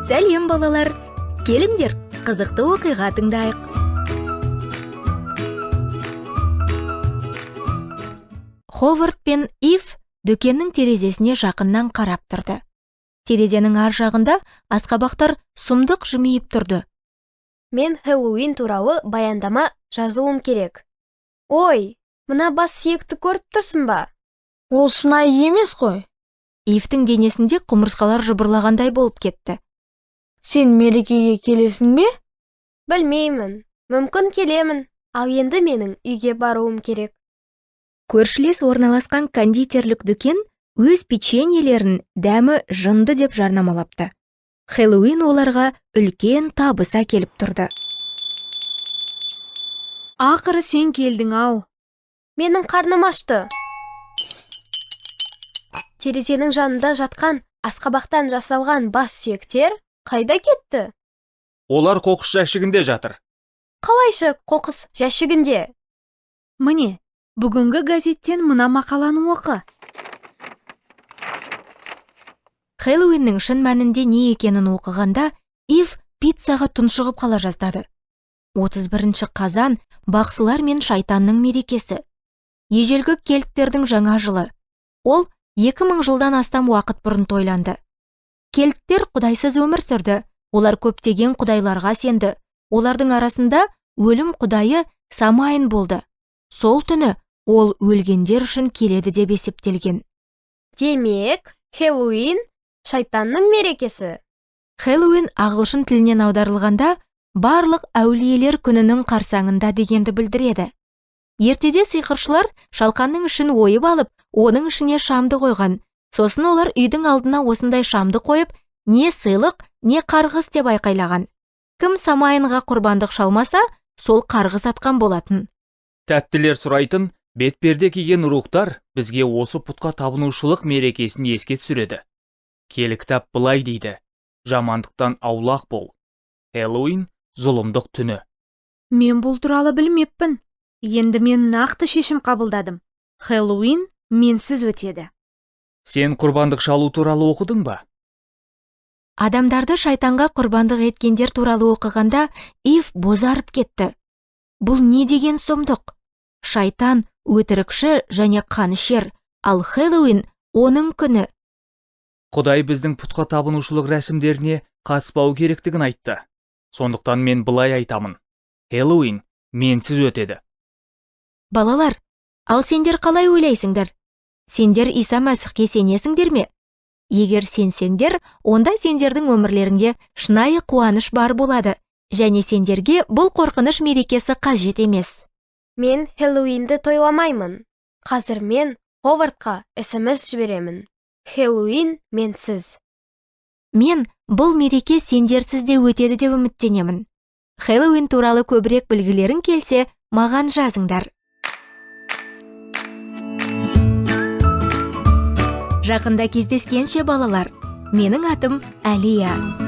Сәлем балалар, келіңдер, қызықты оқиға тыңдайық. Ховард пен Ив дүкеннің терезесіне жақыннан қарап тұрды. Терезенің ар жағында асқабақтар сұмдық жымиып тұрды. Мен Хэллоуин туралы баяндама жазуым керек. Ой, мына бас сүйекті көріп тұрсың ба? Ол шынайы емес қой. Ивтің денесінде құмырсқалар жыбырлағандай болып кетті. Сен мерекеге келесің бе? Білмеймін. Мүмкін келемін. Ал енді менің үйге баруым керек. Көршілес орналасқан кондитерлік дүкен өз печеньелерін дәмі жынды деп жарнамалапты. Хэллоуин оларға үлкен табыс әкеліп тұрды. Ақыры сен келдің ау. Менің қарным ашты. Терезенің жанында жатқан асқабақтан жасалған бас сүйектер қайда кетті? Олар қоқыс жәшігінде жатыр. Қалайша қоқыс жәшігінде? Міне, бүгінгі газеттен мына мақаланы оқы. Хэллоуиннің шын мәнінде не екенін оқығанда, Ив пиццаға тұншығып қала жаздады. 31 қазан бақсылар мен шайтанның мерекесі. Ежелгі кельттердің жаңа жылы. Ол 2000 жылдан астам уақыт бұрын тойланды. Кельттер құдайсыз өмір сүрді. Олар көптеген құдайларға сенді. Олардың арасында өлім құдайы Самайн болды. Сол түні ол өлгендер үшін келеді деп есептелген. Демек, Хэллоуин шайтанның мерекесі. Хэллоуин ағылшын тілінен аударылғанда барлық әулиелер күнінің қарсаңында дегенді білдіреді. Ертеде сиқыршылар шалқанның ішін ойып алып, оның ішіне шамды қойған. Сосын олар үйдің алдына осындай шамды қойып, не сыйлық, не қарғыс деп айқайлаған. Кім Самайынға құрбандық шалмаса, сол қарғыс атқан болатын. Тәттілер сұрайтын, бетперде киген рухтар бізге осы пұтқа табынушылық мерекесін еске түсіреді. Келі кітап былай дейді: жамандықтан аулақ бол. Хэллоуин зұлымдық түні. Мен бұл туралы білмеппін. Енді мен нақты шешім қабылдадым. Хэллоуин менсіз өтеді. Сен құрбандық шалу туралы оқыдың ба? Адамдарды шайтанға құрбандық еткендер туралы оқығанда Ив бозарып кетті. Бұл не деген сұмдық? Шайтан өтірікші және қанішер, ал Хэллоуин оның күні. Құдай біздің пұтқа табынушылық рәсімдеріне қатыспау керектігін айтты. Сондықтан мен былай айтамын: Хэллоуин менсіз өтеді. Балалар, ал сендер қалай ойлайсыңдар? Сендер Иса Мәсіхке сенесіңдер ме? Егер сенсеңдер, онда сендердің өмірлерінде шынайы қуаныш бар болады, және сендерге бұл қорқыныш мерекесі қажет емес. Мен Хэллоуинді тойламаймын. Қазір мен Ховардқа SMS жіберемін. Хэллоуин менсіз. Мен бұл мереке сендерсіз де өтеді деп үміттенемін. Хэллоуин туралы көбірек білгілерің келсе, маған жазыңдар. Жақында кездескенше балалар, менің атым Әлия.